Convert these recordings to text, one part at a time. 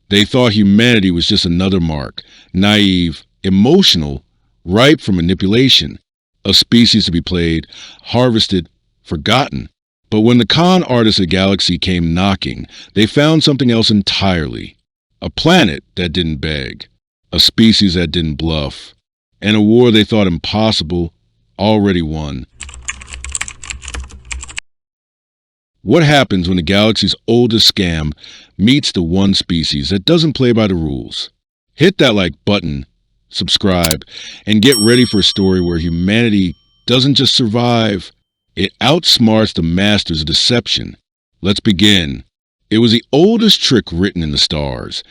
They thought humanity was just another mark, naive, emotional, ripe for manipulation, a species to be played, harvested, forgotten. But when the con artists of Galaxy came knocking, they found something else entirely. A planet that didn't beg, a species that didn't bluff, and a war they thought impossible, already won. What happens when the galaxy's oldest scam meets the one species that doesn't play by the rules? Hit that like button, subscribe, and get ready for a story where humanity doesn't just survive, it outsmarts the masters of deception. Let's begin. It was the oldest trick written in the stars,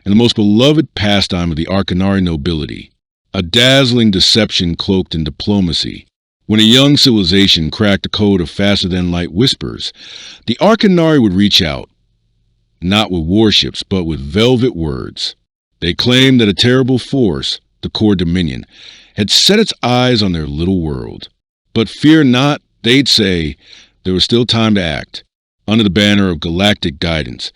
and the most beloved pastime of the Arcanari nobility, a dazzling deception cloaked in diplomacy. When a young civilization cracked the code of faster-than-light whispers, the Arcanari would reach out, not with warships, but with velvet words. They claimed that a terrible force, the core dominion, had set its eyes on their little world. But fear not, they'd say, there was still time to act. Under the banner of galactic guidance,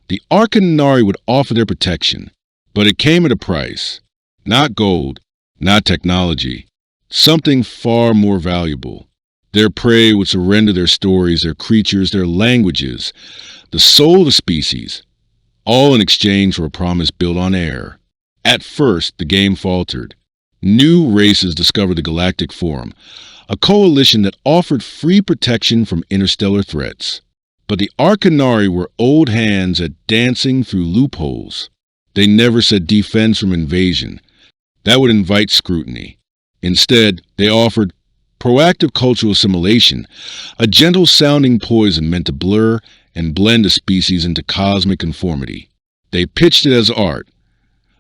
the Arcanari would offer their protection, but it came at a price. Not gold, not technology, something far more valuable. Their prey would surrender their stories, their creatures, their languages, the soul of the species, all in exchange for a promise built on air. At first, the game faltered. New races discovered the Galactic Forum, a coalition that offered free protection from interstellar threats. But the Arcanari were old hands at dancing through loopholes. They never said defense from invasion. That would invite scrutiny. Instead, they offered proactive cultural assimilation, a gentle-sounding poison meant to blur and blend a species into cosmic conformity. They pitched it as art,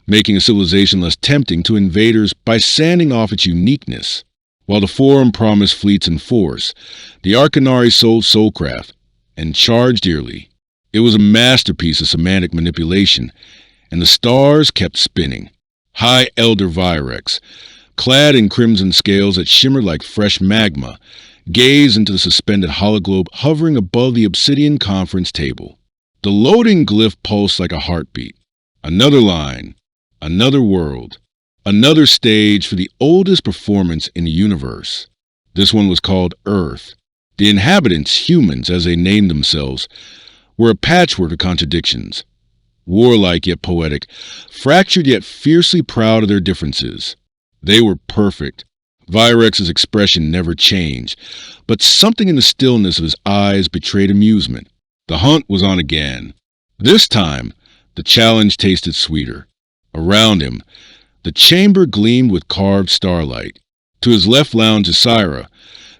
making a civilization less tempting to invaders by sanding off its uniqueness. While the Forum promised fleets and force, the Arcanari sold soulcraft and charged dearly. It was a masterpiece of semantic manipulation, and the stars kept spinning. High Elder Virex, clad in crimson scales that shimmered like fresh magma, gazed into the suspended hologlobe hovering above the obsidian conference table. The loading glyph pulsed like a heartbeat. Another line, another world, another stage for the oldest performance in the universe. This one was called Earth. The inhabitants, humans as they named themselves, were a patchwork of contradictions. Warlike yet poetic, fractured yet fiercely proud of their differences. They were perfect. Virex's expression never changed, but something in the stillness of his eyes betrayed amusement. The hunt was on again. This time, the challenge tasted sweeter. Around him, the chamber gleamed with carved starlight. To his left lounged Ysira,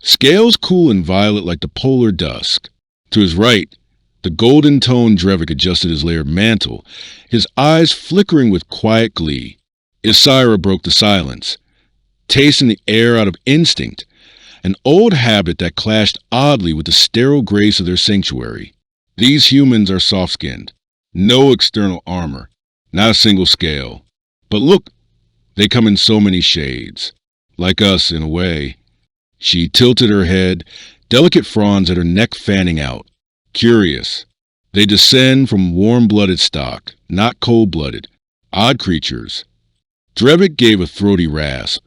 scales cool and violet like the polar dusk. To his right, the golden-toned Drevik adjusted his layered mantle, his eyes flickering with quiet glee. Ysira broke the silence, tasting the air out of instinct, an old habit that clashed oddly with the sterile grace of their sanctuary. These humans are soft-skinned, no external armor, not a single scale. But look, they come in so many shades. Like us, in a way. She tilted her head, delicate fronds at her neck fanning out. Curious. They descend from warm-blooded stock, not cold-blooded. Odd creatures. Drevik gave a throaty rasp,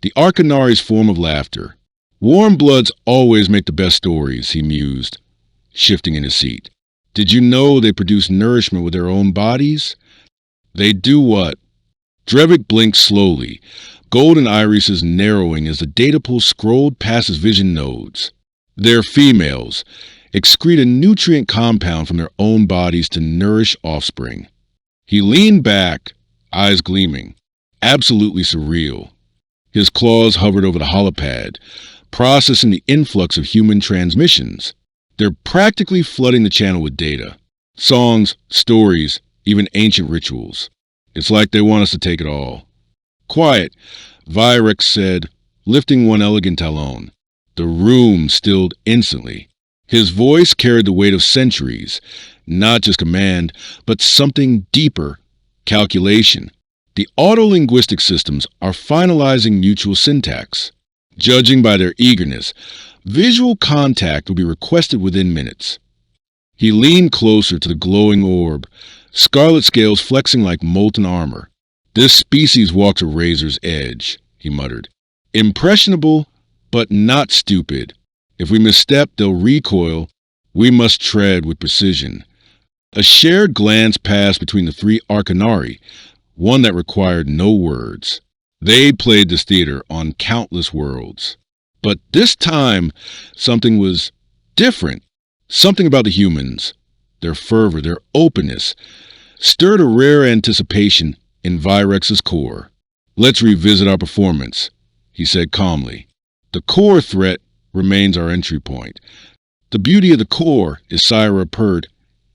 the Arcanari's form of laughter. Warm bloods always make the best stories, he mused, shifting in his seat. Did you know they produce nourishment with their own bodies? They do what? Drevik blinked slowly, golden irises narrowing as the data pool scrolled past his vision nodes. They're females, excrete a nutrient compound from their own bodies to nourish offspring. He leaned back, eyes gleaming, absolutely surreal. His claws hovered over the holopad, processing the influx of human transmissions. They're practically flooding the channel with data. Songs, stories, even ancient rituals. It's like they want us to take it all. Quiet, Virex said, lifting one elegant talon. The room stilled instantly. His voice carried the weight of centuries, not just command, but something deeper, calculation. The auto-linguistic systems are finalizing mutual syntax. Judging by their eagerness, visual contact will be requested within minutes. He leaned closer to the glowing orb, scarlet scales flexing like molten armor. "This species walks a razor's edge," he muttered. "Impressionable, but not stupid. If we misstep, they'll recoil. We must tread with precision." A shared glance passed between the three Arcanari, one that required no words. They'd played this theater on countless worlds. But this time, something was different. Something about the humans, their fervor, their openness, stirred a rare anticipation in Virex's core. "Let's revisit our performance," he said calmly. "The core threat remains our entry point. The beauty of the core," Isira purred,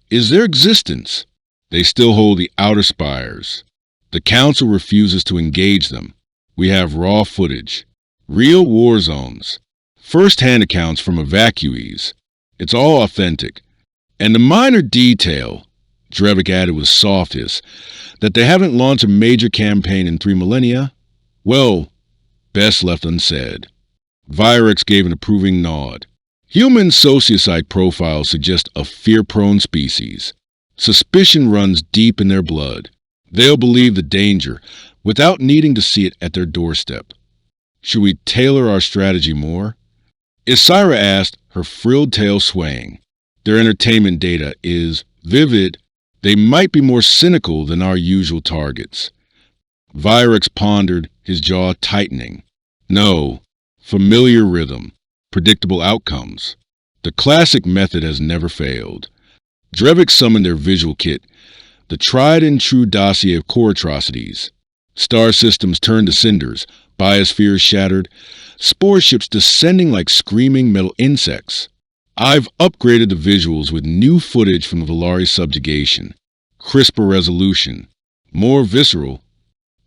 "is their existence. They still hold the outer spires. The Council refuses to engage them. We have raw footage, real war zones, first-hand accounts from evacuees. It's all authentic. And the minor detail," Drevik added with soft hiss, "that they haven't launched a major campaign in 3 millennia? Well, best left unsaid." Virex gave an approving nod. "Human sociocyte profiles suggest a fear-prone species. Suspicion runs deep in their blood. They'll believe the danger without needing to see it at their doorstep. Should we tailor our strategy more?" Isira asked, her frilled tail swaying. "Their entertainment data is vivid. They might be more cynical than our usual targets." Virex pondered, his jaw tightening. "No, familiar rhythm, predictable outcomes. The classic method has never failed." Drevik summoned their visual kit, the tried-and-true dossier of core atrocities. Star systems turned to cinders, biospheres shattered, spore ships descending like screaming metal insects. "I've upgraded the visuals with new footage from the Valari subjugation. Crisper resolution. More visceral."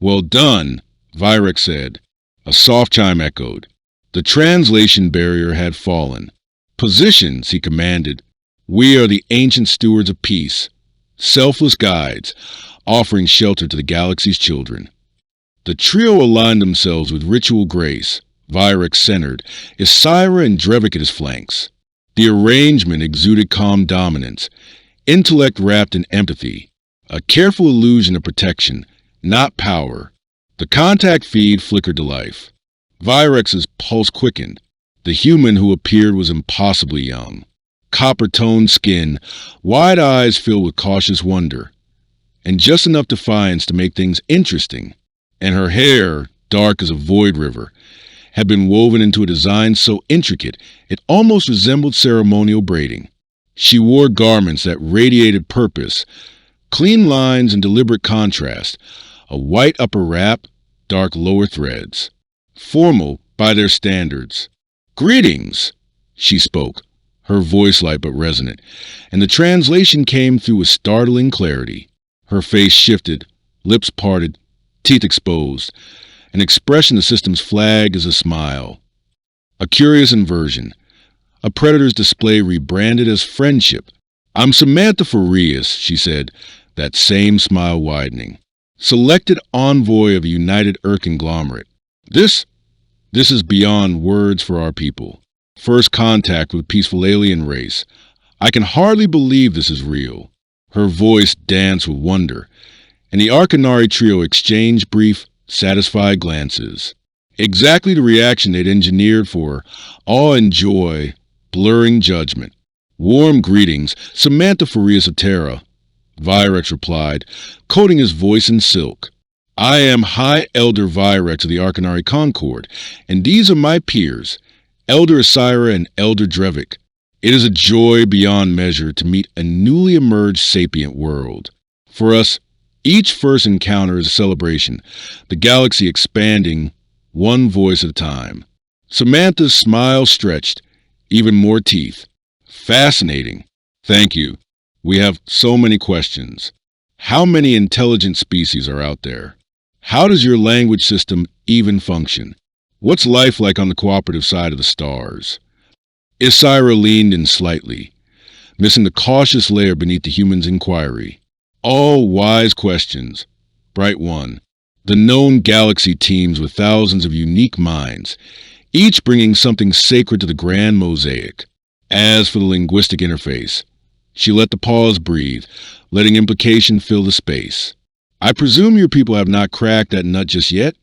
"Well done," Virex said. A soft chime echoed. The translation barrier had fallen. "Positions," he commanded. "We are the ancient stewards of peace, selfless guides, offering shelter to the galaxy's children." The trio aligned themselves with ritual grace, Virex centered, Isira and Drevik at his flanks. The arrangement exuded calm dominance, intellect wrapped in empathy, a careful illusion of protection, not power. The contact feed flickered to life. Virex's pulse quickened. The human who appeared was impossibly young. Copper-toned skin, wide eyes filled with cautious wonder, and just enough defiance to make things interesting. And her hair, dark as a void river, had been woven into a design so intricate it almost resembled ceremonial braiding. She wore garments that radiated purpose, clean lines and deliberate contrast, a white upper wrap, dark lower threads. Formal by their standards. "Greetings," she spoke, her voice light but resonant, and the translation came through with startling clarity. Her face shifted, lips parted, teeth exposed, an expression the system's flag is a smile. A curious inversion, a predator's display rebranded as friendship. "I'm Samantha Farias," she said, that same smile widening. "Selected envoy of a united Earth conglomerate. This is beyond words for our people. First contact with peaceful alien race. I can hardly believe this is real." Her voice danced with wonder, and the Arcanari trio exchanged brief, satisfied glances. Exactly the reaction they'd engineered for her, awe and joy, blurring judgment. "Warm greetings, Samantha Farias of Terra," Virex replied, coating his voice in silk. "I am High Elder Virex of the Arcanari Concord, and these are my peers, Elder Isira and Elder Drevik. It is a joy beyond measure to meet a newly emerged sapient world. For us, each first encounter is a celebration, the galaxy expanding, one voice at a time." Samantha's smile stretched, even more teeth. "Fascinating. Thank you. We have so many questions. How many intelligent species are out there? How does your language system even function? What's life like on the cooperative side of the stars?" Isira leaned in slightly, missing the cautious layer beneath the human's inquiry. "All wise questions. Bright one. The known galaxy teems with thousands of unique minds, each bringing something sacred to the grand mosaic. As for the linguistic interface, She let the pause breathe, letting implication fill the space. I presume your people have not cracked that nut just yet?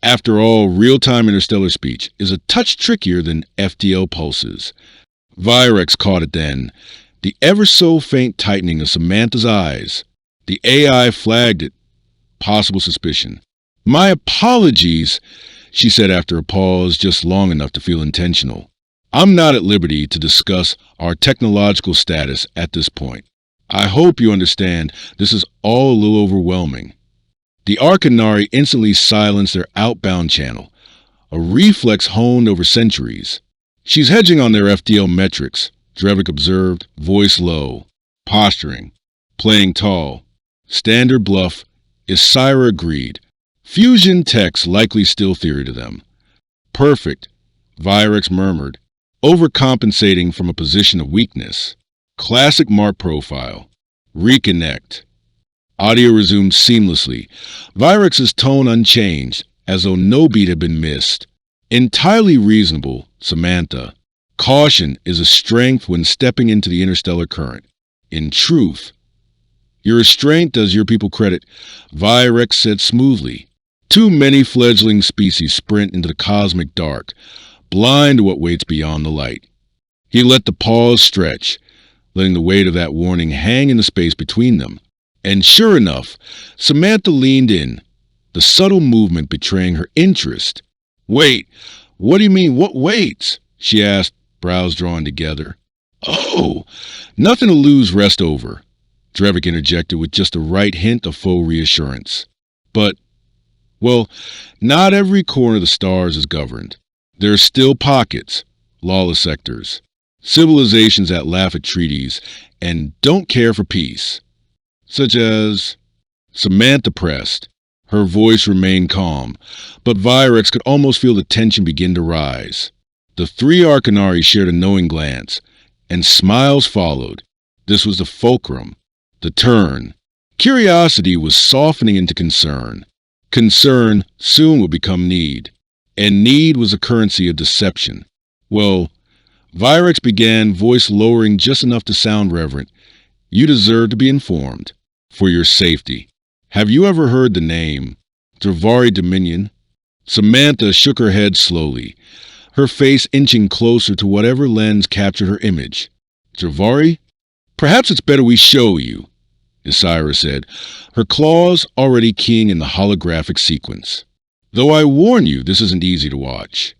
After all, real-time interstellar speech is a touch trickier than FTL pulses. Virex caught it then, the ever-so-faint tightening of Samantha's eyes. The AI flagged it. Possible suspicion. My apologies, she said after a pause just long enough to feel intentional. I'm not at liberty to discuss our technological status at this point. I hope you understand this is all a little overwhelming. The Arcanari instantly silenced their outbound channel, a reflex honed over centuries. She's hedging on their FTL metrics, Drevik observed, voice low. Posturing. Playing tall. Standard bluff. Isira agreed. Fusion tech's likely still theory to them. Perfect, Virex murmured, overcompensating from a position of weakness. Classic Mark profile. Reconnect. Audio resumed seamlessly, Virex's tone unchanged, as though no beat had been missed. Entirely reasonable, Samantha. Caution is a strength when stepping into the interstellar current. In truth, your restraint does your people credit, Virex said smoothly. Too many fledgling species sprint into the cosmic dark, blind to what waits beyond the light. He let the pause stretch, letting the weight of that warning hang in the space between them. And sure enough, Samantha leaned in, the subtle movement betraying her interest. Wait, what do you mean, what waits? She asked, brows drawn together. Oh, nothing to lose rest over, Drevik interjected with just the right hint of faux reassurance. But, well, not every corner of the stars is governed. There are still pockets, lawless sectors, civilizations that laugh at treaties and don't care for peace. Such as... Samantha pressed. Her voice remained calm, but Virex could almost feel the tension begin to rise. The three Arcanari shared a knowing glance, and smiles followed. This was the fulcrum, the turn. Curiosity was softening into concern. Concern soon would become need, and need was a currency of deception. Well, Virex began, voice lowering just enough to sound reverent. You deserve to be informed. For your safety. Have you ever heard the name Dravari Dominion? Samantha shook her head slowly, her face inching closer to whatever lens captured her image. Dravari? Perhaps it's better we show you, Isira said, her claws already keying in the holographic sequence. Though I warn you, this isn't easy to watch.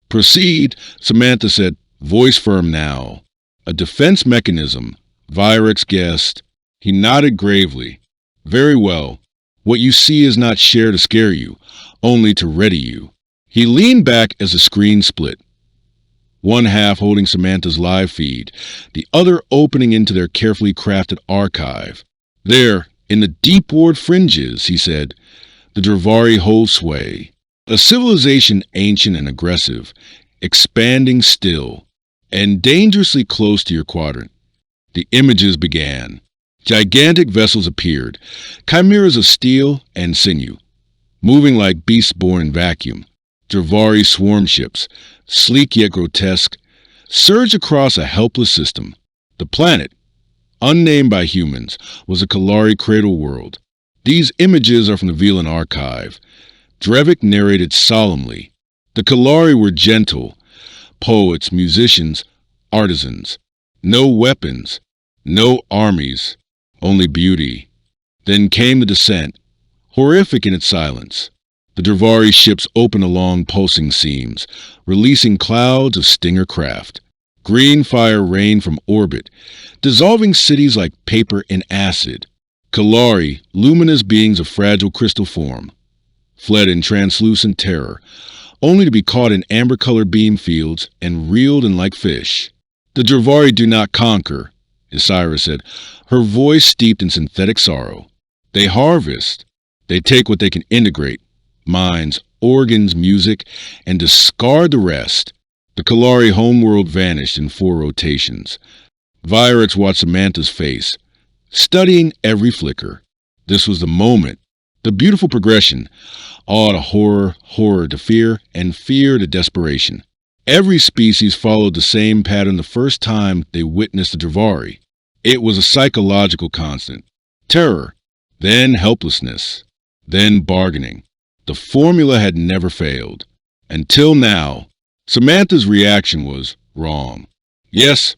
Proceed, Samantha said, voice firm now. A defense mechanism, Virex guessed. He nodded gravely. Very well. What you see is not shared to scare you, only to ready you. He leaned back as the screen split. One half holding Samantha's live feed, the other opening into their carefully crafted archive. There, in the deep ward fringes, he said, the Dravari hold sway. A civilization ancient and aggressive, expanding still, and dangerously close to your quadrant. The images began. Gigantic vessels appeared, chimeras of steel and sinew, moving like beasts born in vacuum. Dravari swarm ships, sleek yet grotesque, surged across a helpless system. The planet, unnamed by humans, was a Kalari cradle world. These images are from the Velan archive. Drevik narrated solemnly. The Kalari were gentle, poets, musicians, artisans. No weapons, no armies. Only beauty. Then came the descent, horrific in its silence. The Dravari ships opened along pulsing seams, releasing clouds of stinger craft. Green fire rained from orbit, dissolving cities like paper in acid. Kalari, luminous beings of fragile crystal form, fled in translucent terror, only to be caught in amber-colored beam fields and reeled in like fish. The Dravari do not conquer, Isira said, her voice steeped in synthetic sorrow. They harvest. They take what they can integrate, minds, organs, music, and discard the rest. The Kalari homeworld vanished in 4 rotations. Virex watched Samantha's face, studying every flicker. This was the moment, the beautiful progression, awe to horror, horror to fear, and fear to desperation. Every species followed the same pattern the first time they witnessed the Dravari. It was a psychological constant. Terror, then helplessness, then bargaining. The formula had never failed. Until now, Samantha's reaction was wrong. Yes,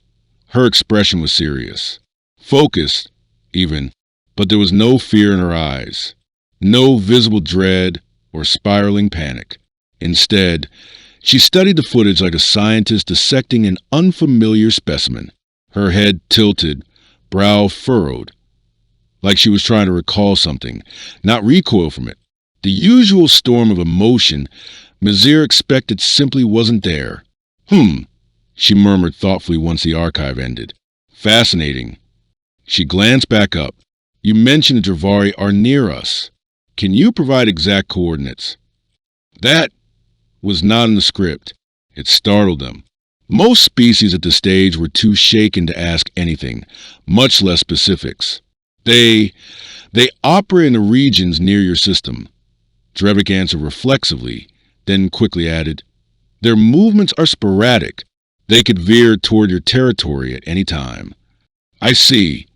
her expression was serious. Focused, even, but there was no fear in her eyes. No visible dread or spiraling panic. Instead, she studied the footage like a scientist dissecting an unfamiliar specimen. Her head tilted, brow furrowed, like she was trying to recall something, not recoil from it. The usual storm of emotion Mizir expected simply wasn't there. She murmured thoughtfully once the archive ended. Fascinating. She glanced back up. You mentioned the Dravari are near us. Can you provide exact coordinates? That was not in the script. It startled them. Most species at this stage were too shaken to ask anything, much less specifics. They operate in the regions near your system. Drevik answered reflexively, then quickly added, their movements are sporadic. They could veer toward your territory at any time. I see.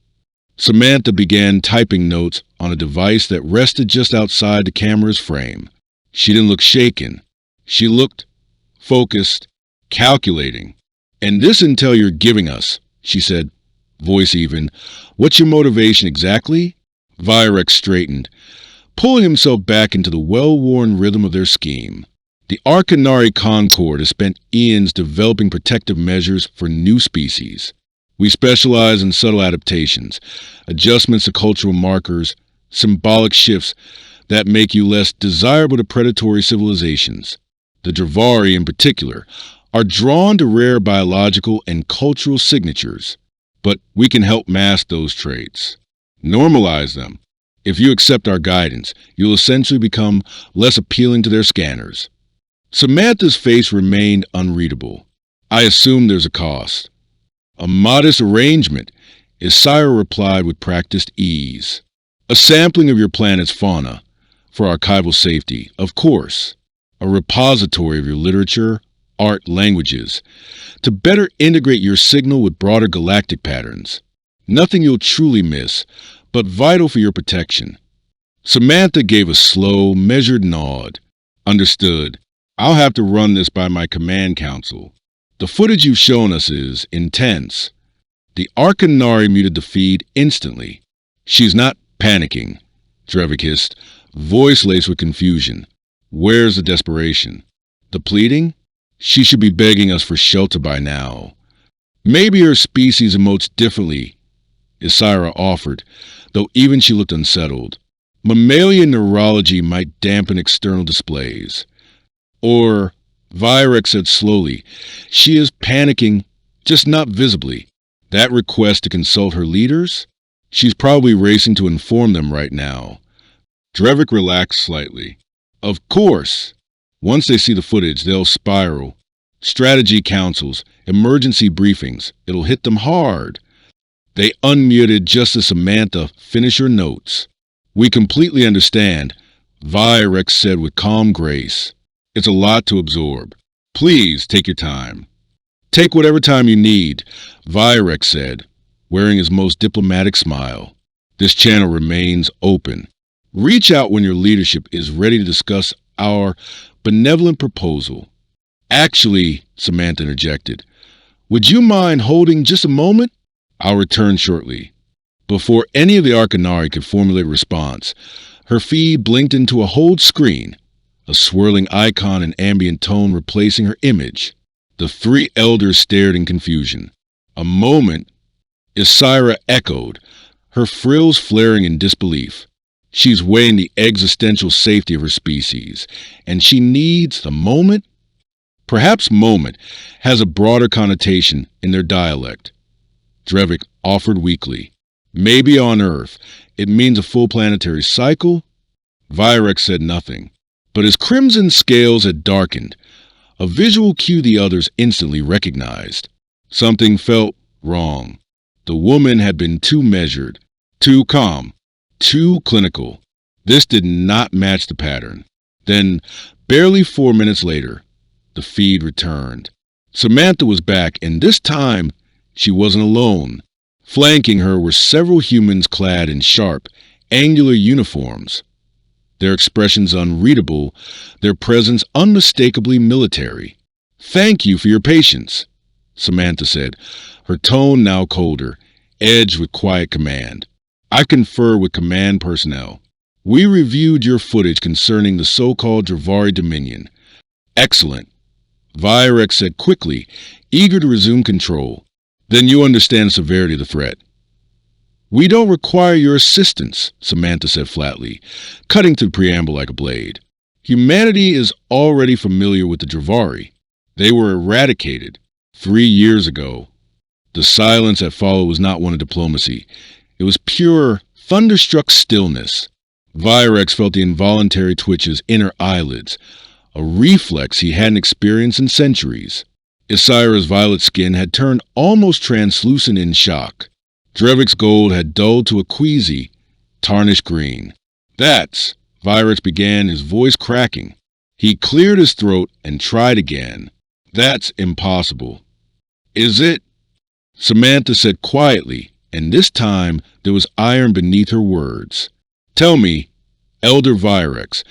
Samantha began typing notes on a device that rested just outside the camera's frame. She didn't look shaken. She looked focused, calculating. And this intel you're giving us, she said, voice even. What's your motivation exactly? Virex straightened, pulling himself back into the well-worn rhythm of their scheme. The Arcanari Concord has spent eons developing protective measures for new species. We specialize in subtle adaptations, adjustments to cultural markers, symbolic shifts that make you less desirable to predatory civilizations. The Dravari, in particular, are drawn to rare biological and cultural signatures, but we can help mask those traits. Normalize them. If you accept our guidance, you'll essentially become less appealing to their scanners. Samantha's face remained unreadable. I assume there's a cost. A modest arrangement, Isira replied with practiced ease. A sampling of your planet's fauna, for archival safety, of course. A repository of your literature, art, languages, to better integrate your signal with broader galactic patterns. Nothing you'll truly miss, but vital for your protection. Samantha gave a slow, measured nod. Understood. I'll have to run this by my command council. The footage you've shown us is intense. The Arcanari muted the feed instantly. She's not panicking, Drevik hissed, voice laced with confusion. Where's the desperation? The pleading? She should be begging us for shelter by now. Maybe her species emotes differently, Isira offered, though even she looked unsettled. Mammalian neurology might dampen external displays. Or, Virex said slowly, she is panicking, just not visibly. That request to consult her leaders? She's probably racing to inform them right now. Drevik relaxed slightly. Of course. Once they see the footage, they'll spiral. Strategy councils, emergency briefings. It'll hit them hard. They unmuted just as Samantha finished her notes. We completely understand, Virex said with calm grace. It's a lot to absorb. Please take your time. Take whatever time you need, Virex said, wearing his most diplomatic smile. This channel remains open. Reach out when your leadership is ready to discuss our benevolent proposal. Actually, Samantha interjected, would you mind holding just a moment? I'll return shortly. Before any of the Arcanari could formulate a response, her feed blinked into a hold screen, a swirling icon and ambient tone replacing her image. The three elders stared in confusion. A moment, Isira echoed, her frills flaring in disbelief. She's weighing the existential safety of her species, and she needs the moment? Perhaps moment has a broader connotation in their dialect. Drevik offered weakly. Maybe on Earth, it means a full planetary cycle? Virex said nothing, but his crimson scales had darkened, a visual cue the others instantly recognized. Something felt wrong. The woman had been too measured, too calm, too clinical. This did not match the pattern. Then, barely 4 minutes later, the feed returned. Samantha was back, and this time, she wasn't alone. Flanking her were several humans clad in sharp, angular uniforms, their expressions unreadable, their presence unmistakably military. "Thank you for your patience," Samantha said, her tone now colder, edged with quiet command. "I confer with command personnel. We reviewed your footage concerning the so-called Dravari Dominion." "Excellent," Virex said quickly, eager to resume control. "Then you understand the severity of the threat." "We don't require your assistance," Samantha said flatly, cutting to the preamble like a blade. "Humanity is already familiar with the Dravari. They were eradicated 3 years ago." The silence that followed was not one of diplomacy. It was pure, thunderstruck stillness. Virex felt the involuntary twitches in her eyelids, a reflex he hadn't experienced in centuries. Isira's violet skin had turned almost translucent in shock. Drevik's gold had dulled to a queasy, tarnished green. "That's," Virex began, his voice cracking. He cleared his throat and tried again. "That's impossible." "Is it?" Samantha said quietly, and this time there was iron beneath her words. "Tell me, Elder Virex,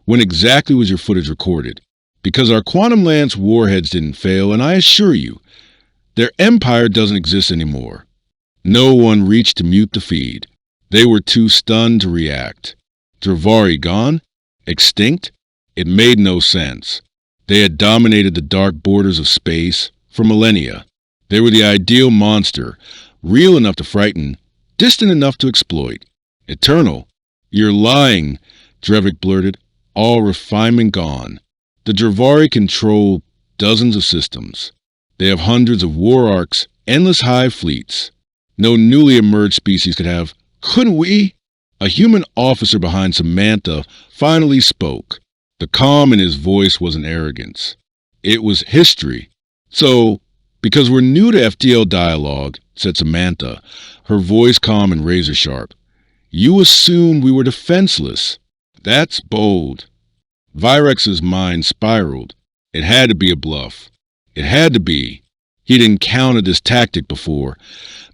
when exactly was your footage recorded? Because our Quantum Lance warheads didn't fail, and I assure you, their empire doesn't exist anymore." No one reached to mute the feed. They were too stunned to react. Dravari gone? Extinct? It made no sense. They had dominated the dark borders of space for millennia. They were the ideal monster, real enough to frighten, distant enough to exploit. Eternal. "You're lying," Drevik blurted, all refinement gone. "The Dravari control dozens of systems. They have hundreds of war arcs, endless hive fleets. No newly emerged species could have. Couldn't we?" A human officer behind Samantha finally spoke. The calm in his voice wasn't arrogance. It was history. "So, because we're new to FTL dialogue," said Samantha, her voice calm and razor sharp, "you assumed we were defenseless. That's bold." Virex's mind spiraled. It had to be a bluff. It had to be. He'd encountered this tactic before.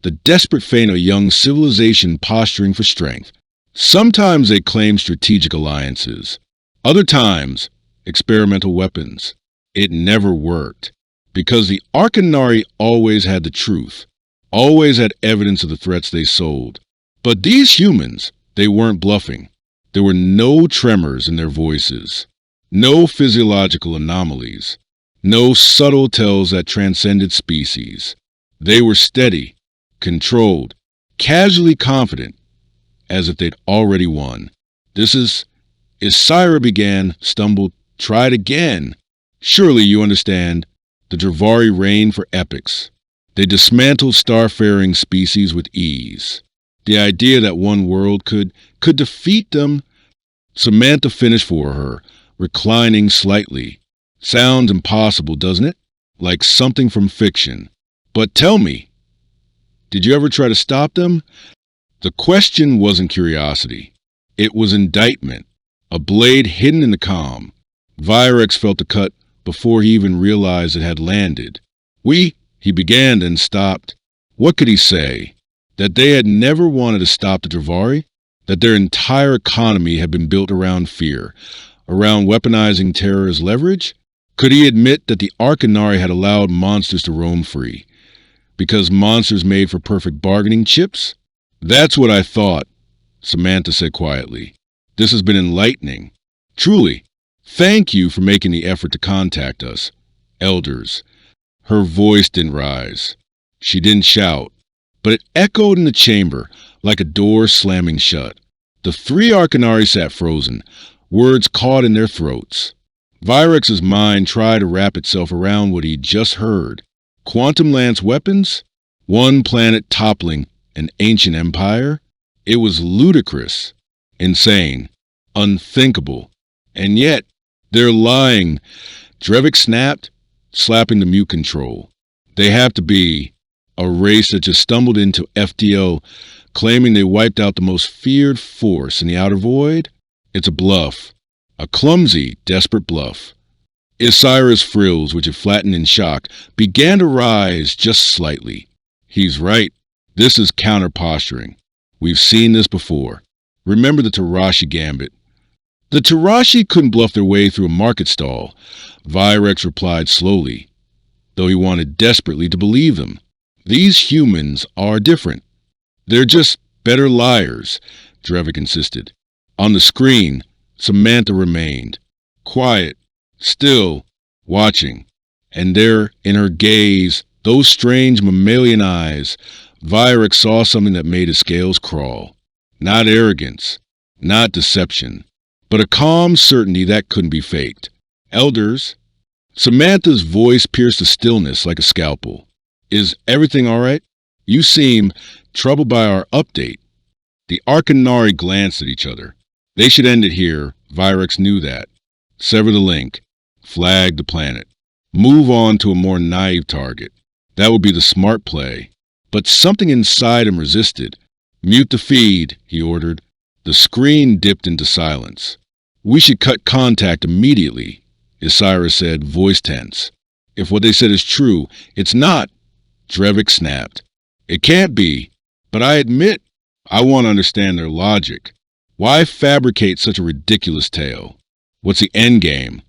The desperate feint of a young civilization posturing for strength. Sometimes they claimed strategic alliances. Other times, experimental weapons. It never worked. Because the Arcanari always had the truth. Always had evidence of the threats they sold. But these humans, they weren't bluffing. There were no tremors in their voices. No physiological anomalies. No subtle tells that transcended species. They were steady, controlled, casually confident, as if they'd already won. Isira began, stumbled, tried again. "Surely you understand. The Dravari reign for epochs. They dismantled starfaring species with ease. The idea that one world could defeat them." Samantha finished for her, reclining slightly. "Sounds impossible, doesn't it? Like something from fiction. But tell me, did you ever try to stop them?" The question wasn't curiosity. It was indictment, a blade hidden in the calm. Virex felt the cut before he even realized it had landed. He began, then stopped. What could he say? That they had never wanted to stop the Dravari? That their entire economy had been built around fear, around weaponizing terror as leverage? Could he admit that the Arcanari had allowed monsters to roam free? Because monsters made for perfect bargaining chips? "That's what I thought," Samantha said quietly. "This has been enlightening. Truly. Thank you for making the effort to contact us, elders." Her voice didn't rise. She didn't shout. But it echoed in the chamber like a door slamming shut. The 3 Arcanari sat frozen, words caught in their throats. Virex's mind tried to wrap itself around what he'd just heard. Quantum Lance weapons? One planet toppling an ancient empire? It was ludicrous, insane, unthinkable. And yet, they're lying. Drevik snapped, slapping the mute control. They have to be a race that just stumbled into FTL, claiming they wiped out the most feared force in the outer void? It's a bluff. A clumsy, desperate bluff. Isira's frills, which had flattened in shock, began to rise just slightly. He's right. This is counter-posturing. We've seen this before. Remember the Tarashi gambit. The Tarashi couldn't bluff their way through a market stall. Virex replied slowly, though he wanted desperately to believe them. These humans are different. They're just better liars, Drevik insisted. On the screen, Samantha remained, quiet, still, watching. And there, in her gaze, those strange mammalian eyes, Virex saw something that made his scales crawl. Not arrogance, not deception, but a calm certainty that couldn't be faked. Elders, Samantha's voice pierced the stillness like a scalpel. Is everything all right? You seem troubled by our update. The Arcanari glanced at each other. They should end it here. Virex knew that. Sever the link. Flag the planet. Move on to a more naive target. That would be the smart play. But something inside him resisted. Mute the feed, he ordered. The screen dipped into silence. We should cut contact immediately, Isira said, voice tense. If what they said is true, it's not. Drevik snapped. It can't be. But I admit, I want to understand their logic. Why fabricate such a ridiculous tale? What's the end game?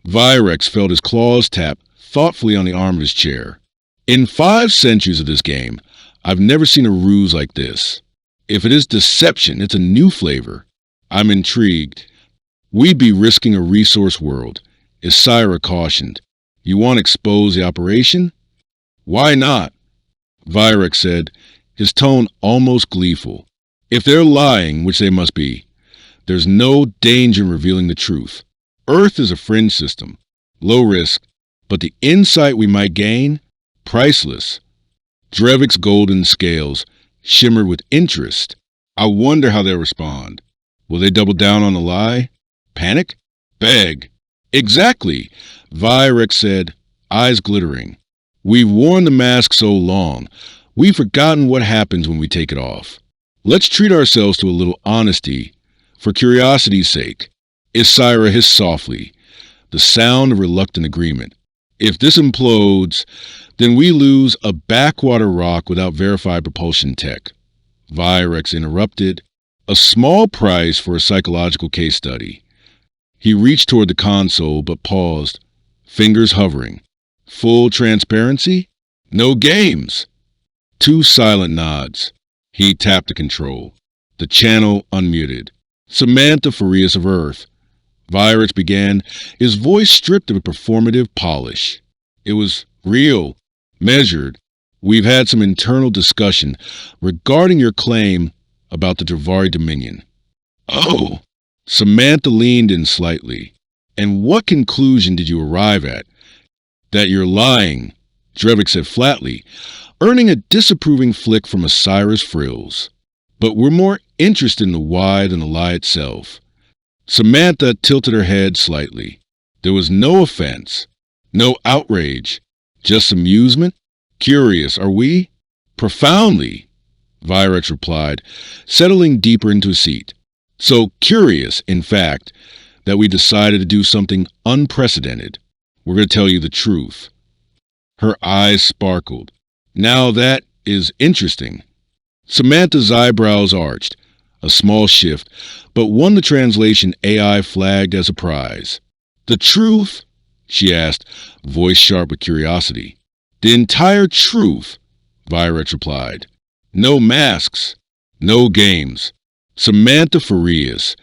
Virex felt his claws tap thoughtfully on the arm of his chair. In 5 centuries of this game, I've never seen a ruse like this. If it is deception, it's a new flavor. I'm intrigued. We'd be risking a resource world, Isira cautioned. You want to expose the operation? Why not? Virex said, his tone almost gleeful. If they're lying, which they must be, there's no danger in revealing the truth. Earth is a fringe system, low risk, but the insight we might gain, priceless. Drevik's golden scales shimmered with interest. I wonder how they'll respond. Will they double down on the lie? Panic? Beg. Exactly, Virex said, eyes glittering. We've worn the mask so long, we've forgotten what happens when we take it off. Let's treat ourselves to a little honesty, for curiosity's sake. Isira hissed softly, the sound of reluctant agreement. If this implodes, then we lose a backwater rock without verified propulsion tech. Virex interrupted. A small price for a psychological case study. He reached toward the console but paused, fingers hovering. Full transparency? No games. 2 silent nods. He tapped the control. The channel unmuted. Samantha Farias of Earth. Virex began, his voice stripped of a performative polish. It was real, measured. We've had some internal discussion regarding your claim about the Dravari Dominion. Oh! Samantha leaned in slightly. And what conclusion did you arrive at? That you're lying, Drevik said flatly, earning a disapproving flick from Isira's frills. But we're more interested in the why than the lie itself. Samantha tilted her head slightly. There was no offense, no outrage, just amusement. Curious, are we? Profoundly, Virex replied, settling deeper into a seat. So curious, in fact, that we decided to do something unprecedented. We're going to tell you the truth. Her eyes sparkled. Now that is interesting. Samantha's eyebrows arched, a small shift, but one the translation AI flagged as a prize. The truth? She asked, voice sharp with curiosity. The entire truth, Virex replied. No masks, no games. Samantha Farias,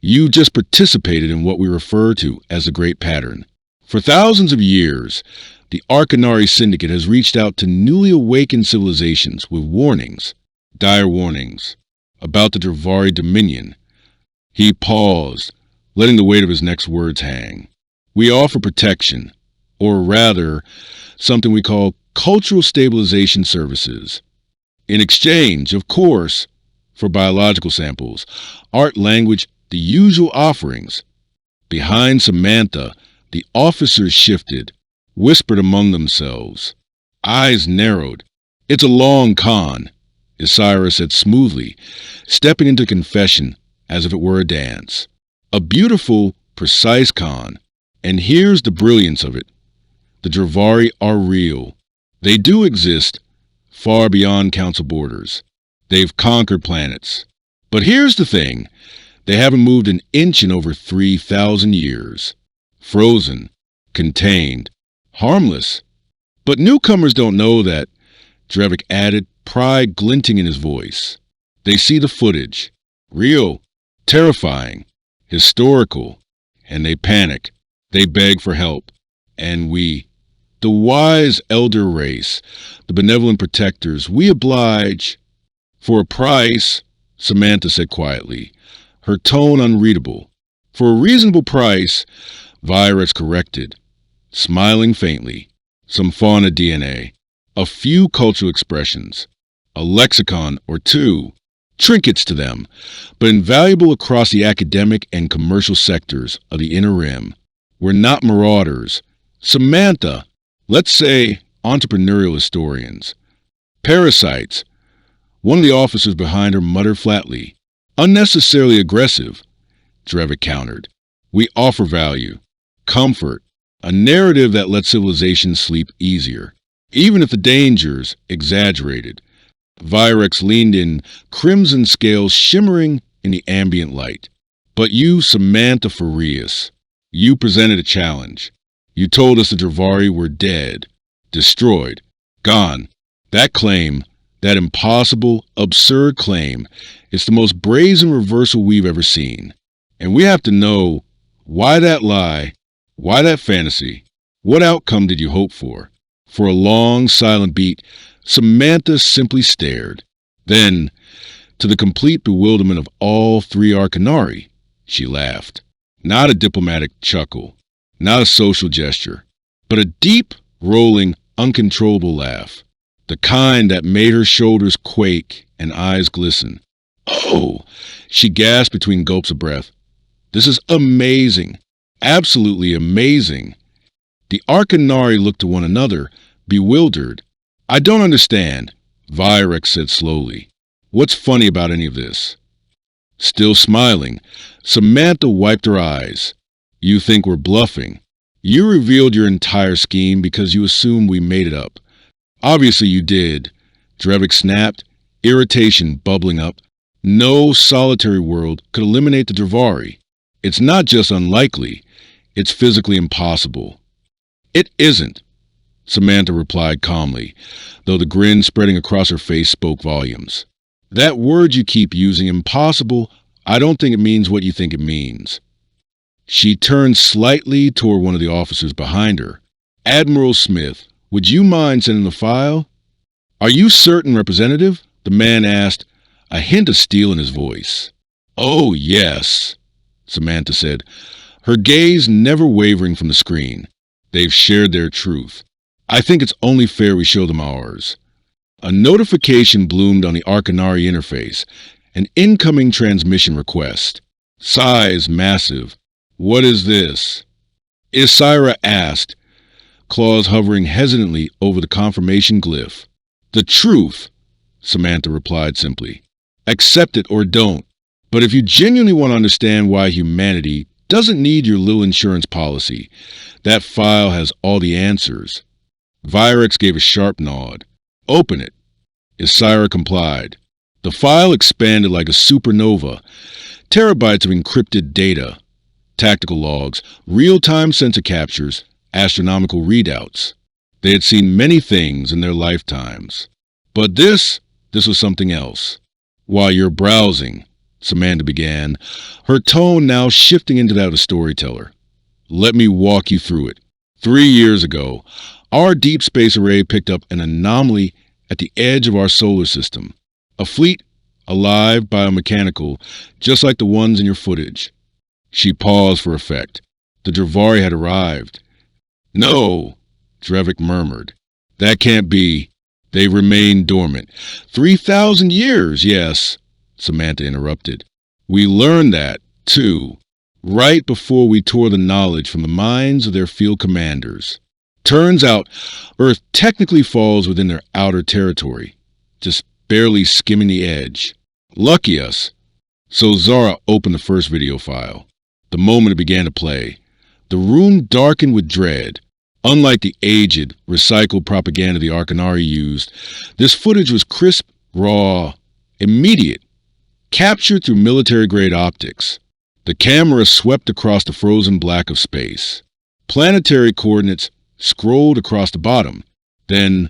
you just participated in what we refer to as the Great Pattern. For thousands of years, the Arcanari Syndicate has reached out to newly awakened civilizations with warnings, dire warnings, about the Dravari Dominion. He paused, letting the weight of his next words hang. We offer protection, or rather, something we call cultural stabilization services. In exchange, of course, for biological samples, art, language, the usual offerings. Behind Samantha, the officers shifted, whispered among themselves. Eyes narrowed. It's a long con, Isira said smoothly, stepping into confession as if it were a dance. A beautiful, precise con. And here's the brilliance of it. The Dravari are real. They do exist, far beyond council borders. They've conquered planets. But here's the thing. They haven't moved an inch in over 3,000 years. Frozen, contained, harmless. But newcomers don't know that, Drevik added, pride glinting in his voice. They see the footage. Real, terrifying, historical. And they panic. They beg for help. And we, the wise elder race, the benevolent protectors, we oblige. For a price, Samantha said quietly, her tone unreadable. For a reasonable price, Virus corrected, smiling faintly. Some fauna DNA, a few cultural expressions, a lexicon or two, trinkets to them, but invaluable across the academic and commercial sectors of the Inner Rim. We're not marauders. Samantha, let's say entrepreneurial historians. Parasites. One of the officers behind her muttered flatly. Unnecessarily aggressive, Drevik countered. We offer value, comfort, a narrative that lets civilization sleep easier, even if the dangers exaggerated. Virex leaned in, crimson scales shimmering in the ambient light. But you, Samantha Farias, you presented a challenge. You told us the Dravari were dead, destroyed, gone. That claim, that impossible, absurd claim, is the most brazen reversal we've ever seen. And we have to know, why that lie? Why that fantasy? What outcome did you hope for? For a long, silent beat, Samantha simply stared. Then, to the complete bewilderment of all three Arcanari, she laughed. Not a diplomatic chuckle, not a social gesture, but a deep, rolling, uncontrollable laugh. The kind that made her shoulders quake and eyes glisten. Oh, she gasped between gulps of breath. This is amazing. Absolutely amazing. The Arcanari looked to one another, bewildered. I don't understand, Virex said slowly. What's funny about any of this? Still smiling, Samantha wiped her eyes. You think we're bluffing. You revealed your entire scheme because you assumed we made it up. Obviously you did. Drevik snapped, irritation bubbling up. No solitary world could eliminate the Dravari. It's not just unlikely, it's physically impossible. It isn't, Samantha replied calmly, though the grin spreading across her face spoke volumes. That word you keep using, impossible, I don't think it means what you think it means. She turned slightly toward one of the officers behind her. Admiral Smith, would you mind sending the file? Are you certain, Representative? The man asked, a hint of steel in his voice. Oh, yes, Samantha said, her gaze never wavering from the screen. They've shared their truth. I think it's only fair we show them ours. A notification bloomed on the Arcanari interface, an incoming transmission request. Size massive. What is this? Isira asked, claws hovering hesitantly over the confirmation glyph. The truth, Samantha replied simply. Accept it or don't. But if you genuinely want to understand why humanity doesn't need your little insurance policy, that file has all the answers. Virex gave a sharp nod. Open it. Isira complied. The file expanded like a supernova. Terabytes of encrypted data. Tactical logs, real-time sensor captures, astronomical readouts. They had seen many things in their lifetimes. But this was something else. While you're browsing, Samantha began, her tone now shifting into that of a storyteller. Let me walk you through it. 3 years ago, our deep space array picked up an anomaly at the edge of our solar system. A fleet, alive, biomechanical, just like the ones in your footage. She paused for effect. The Dravari had arrived. No, Drevik murmured. That can't be. They remain dormant. 3,000 years, yes, Samantha interrupted. We learned that, too, right before we tore the knowledge from the minds of their field commanders. Turns out, Earth technically falls within their outer territory, just barely skimming the edge. Lucky us. So Zara opened the first video file. The moment it began to play, the room darkened with dread. Unlike the aged, recycled propaganda the Arcanari used, this footage was crisp, raw, immediate, captured through military-grade optics. The camera swept across the frozen black of space. Planetary coordinates scrolled across the bottom. Then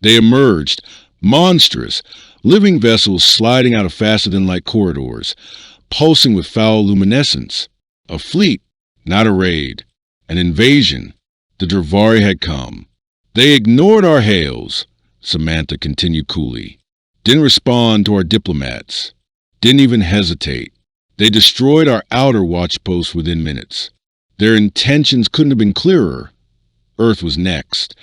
they emerged, monstrous, living vessels sliding out of faster-than-light corridors, pulsing with foul luminescence. A fleet, not a raid. An invasion. The Dravari had come. They ignored our hails, Samantha continued coolly. Didn't respond to our diplomats. Didn't even hesitate. They destroyed our outer watch posts within minutes. Their intentions couldn't have been clearer. Earth was next.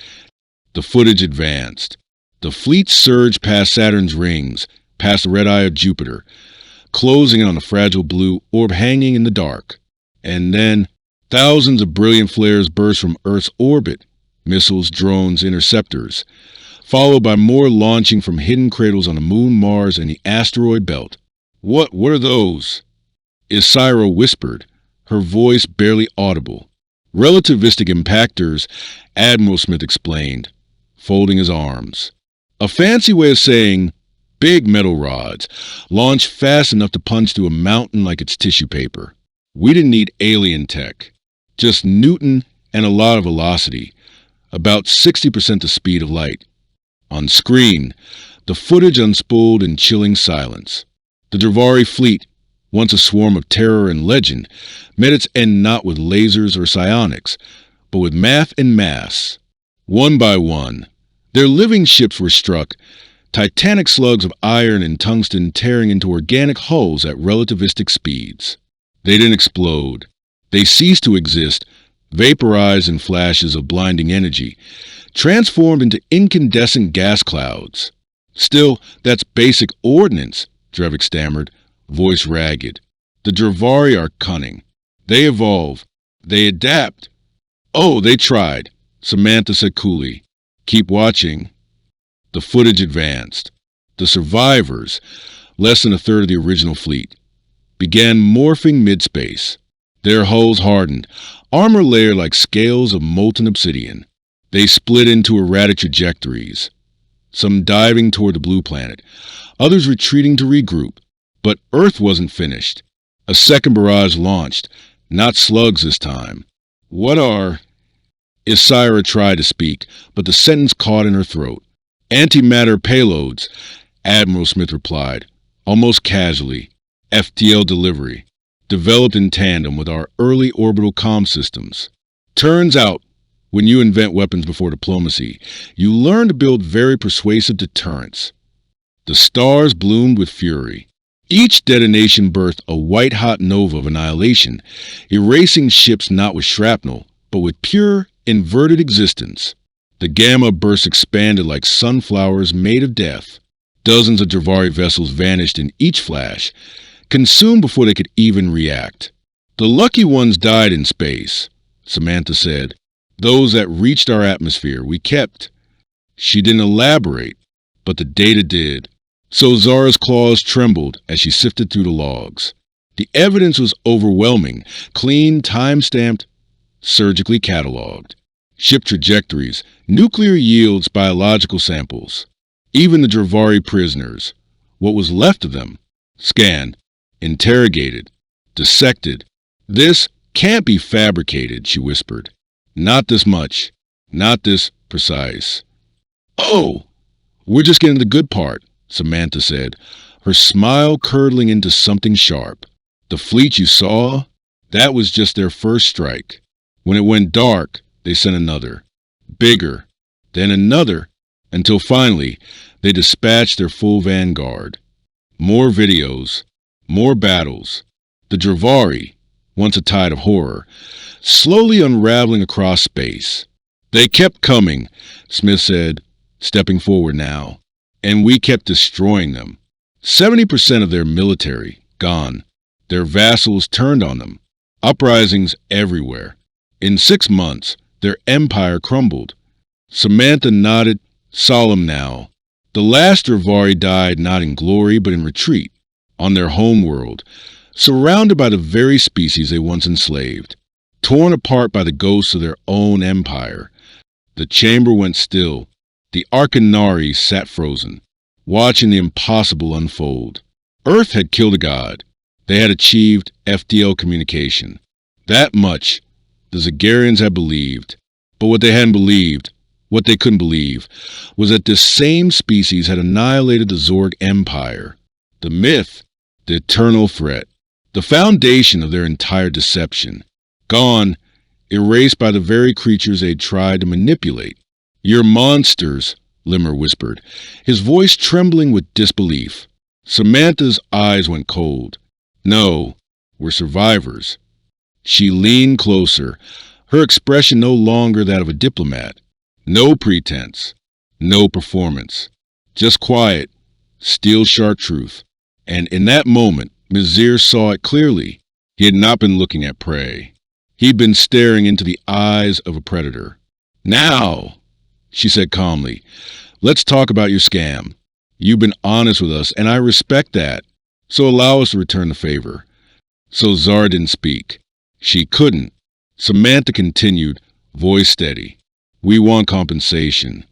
The footage advanced. The fleet surged past Saturn's rings, past the red eye of Jupiter, closing in on the fragile blue orb hanging in the dark. And then thousands of brilliant flares burst from Earth's orbit, missiles, drones, interceptors, followed by more launching from hidden cradles on the moon, Mars, and the asteroid belt. What are those? Isira whispered, her voice barely audible. Relativistic impactors, Admiral Smith explained, folding his arms. A fancy way of saying big metal rods, launched fast enough to punch through a mountain like it's tissue paper. We didn't need alien tech, just Newton and a lot of velocity, about 60% the speed of light. On screen, the footage unspooled in chilling silence. The Dravari fleet, once a swarm of terror and legend, met its end not with lasers or psionics, but with math and mass. One by one, their living ships were struck, titanic slugs of iron and tungsten tearing into organic hulls at relativistic speeds. They didn't explode. They ceased to exist, vaporized in flashes of blinding energy, transformed into incandescent gas clouds. Still, that's basic ordnance, Drevik stammered, voice ragged. The Dravari are cunning. They evolve. They adapt. Oh, they tried, Samantha said coolly. Keep watching. The footage advanced. The survivors, less than a third of the original fleet, began morphing mid-space. Their hulls hardened, armor layered like scales of molten obsidian. They split into erratic trajectories, some diving toward the blue planet, others retreating to regroup. But Earth wasn't finished. A second barrage launched, not slugs this time. What are... Isira tried to speak, but the sentence caught in her throat. Antimatter payloads, Admiral Smith replied, almost casually. FTL delivery, developed in tandem with our early orbital comm systems. Turns out, when you invent weapons before diplomacy, you learn to build very persuasive deterrents. The stars bloomed with fury. Each detonation birthed a white-hot nova of annihilation, erasing ships not with shrapnel, but with pure, inverted existence. The gamma bursts expanded like sunflowers made of death. Dozens of Dravari vessels vanished in each flash, consumed before they could even react. The lucky ones died in space, Samantha said. Those that reached our atmosphere we kept. She didn't elaborate, but the data did. So Zara's claws trembled as she sifted through the logs. The evidence was overwhelming, clean, time-stamped, surgically cataloged. Ship trajectories, nuclear yields, biological samples. Even the Dravari prisoners, what was left of them, scanned, interrogated, dissected. This can't be fabricated, she whispered. Not this much, not this precise. Oh, we're just getting the good part, Samantha said, her smile curdling into something sharp. The fleet you saw, that was just their first strike. When it went dark, they sent another, bigger, then another, until finally they dispatched their full vanguard. More videos, more battles. The Dravari, once a tide of horror, slowly unraveling across space. They kept coming, Smith said, stepping forward now. And we kept destroying them. 70% of their military, gone. Their vassals turned on them. Uprisings everywhere. In 6 months, their empire crumbled. Samantha nodded, solemn now. The last Dravari died not in glory but in retreat, on their homeworld, surrounded by the very species they once enslaved, torn apart by the ghosts of their own empire, The chamber went still. The Arcanari sat frozen, watching the impossible unfold. Earth had killed a god. They had achieved FDL communication. That much the Zagarians had believed. But what they hadn't believed, what they couldn't believe, was that this same species had annihilated the Zorg Empire. The myth, the eternal threat, the foundation of their entire deception. Gone, erased by the very creatures they'd tried to manipulate. "You're monsters," Limmer whispered, his voice trembling with disbelief. Samantha's eyes went cold. "No, we're survivors." She leaned closer, her expression no longer that of a diplomat. No pretense, no performance. Just quiet, steel-sharp truth. And in that moment, Mizir saw it clearly. He had not been looking at prey. He'd been staring into the eyes of a predator. "Now," she said calmly, "let's talk about your scam. You've been honest with us, and I respect that. So allow us to return the favor." So Zara didn't speak. She couldn't. Samantha continued, voice steady. "We want compensation."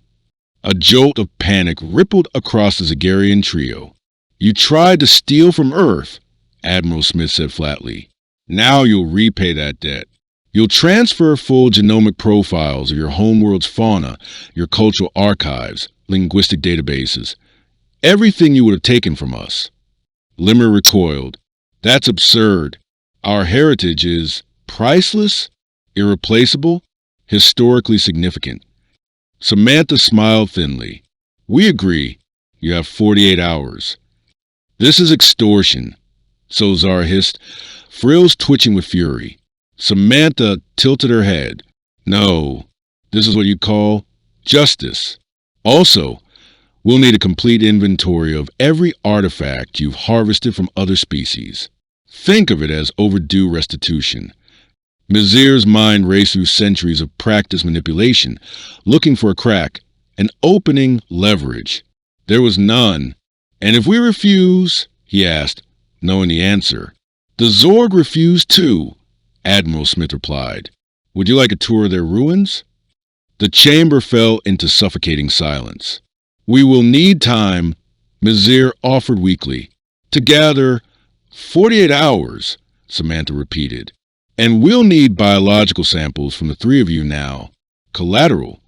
A jolt of panic rippled across the Zagarian trio. "You tried to steal from Earth," Admiral Smith said flatly. "Now you'll repay that debt. You'll transfer full genomic profiles of your homeworld's fauna, your cultural archives, linguistic databases, everything you would have taken from us." Limmer recoiled. "That's absurd. Our heritage is priceless, irreplaceable, historically significant." Samantha smiled thinly. "We agree. You have 48 hours. "This is extortion," Sozar hissed, frills twitching with fury. Samantha tilted her head. "No, this is what you call justice. Also, we'll need a complete inventory of every artifact you've harvested from other species. Think of it as overdue restitution." Mizir's mind raced through centuries of practice manipulation, looking for a crack, an opening, leverage. There was none. "And if we refuse?" he asked, knowing the answer. "The Zorg refused too," Admiral Smith replied. "Would you like a tour of their ruins?" The chamber fell into suffocating silence. "We will need time," Mizir offered weakly. "To gather 48 hours, Samantha repeated. "And we'll need biological samples from the three of you now. Collateral."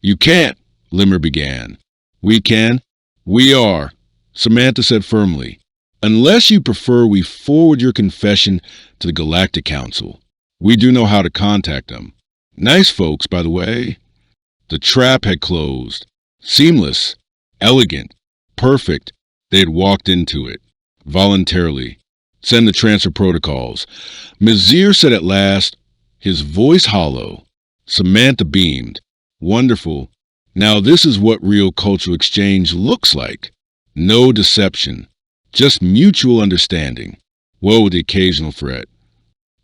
"You can't," Limmer began. "We can. We are," Samantha said firmly. "Unless you prefer we forward your confession to the Galactic Council. We do know how to contact them. Nice folks, by the way." The trap had closed. Seamless, elegant, perfect. They had walked into it. Voluntarily. "Send the transfer protocols," Mizir said at last, his voice hollow. Samantha beamed. "Wonderful. Now this is what real cultural exchange looks like. No deception. Just mutual understanding. Woe with the occasional threat."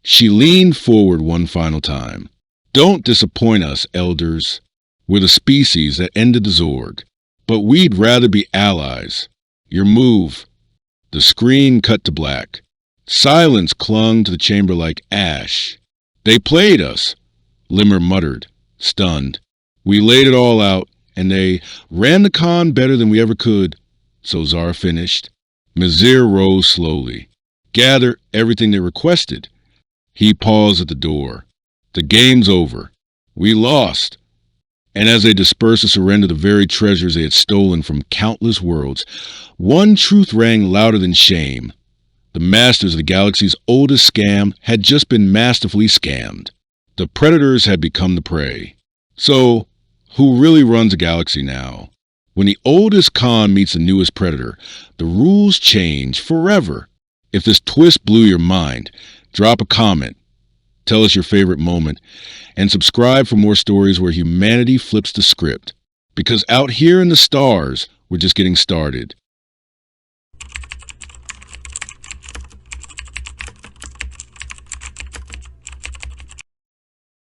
She leaned forward one final time. "Don't disappoint us, elders. We're the species that ended the Zorg. But we'd rather be allies. Your move." The screen cut to black. Silence clung to the chamber like ash. "They played us," Limmer muttered, stunned. "We laid it all out, and they ran the con better than we ever could." Sozar finished. Mizir rose slowly. "Gather everything they requested." He paused at the door. "The game's over. We lost." And as they dispersed to surrender the very treasures they had stolen from countless worlds, one truth rang louder than shame. The masters of the galaxy's oldest scam had just been masterfully scammed. The predators had become the prey. So, who really runs a galaxy now? When the oldest con meets the newest predator, the rules change forever. If this twist blew your mind, drop a comment, tell us your favorite moment, and subscribe for more stories where humanity flips the script. Because out here in the stars, we're just getting started.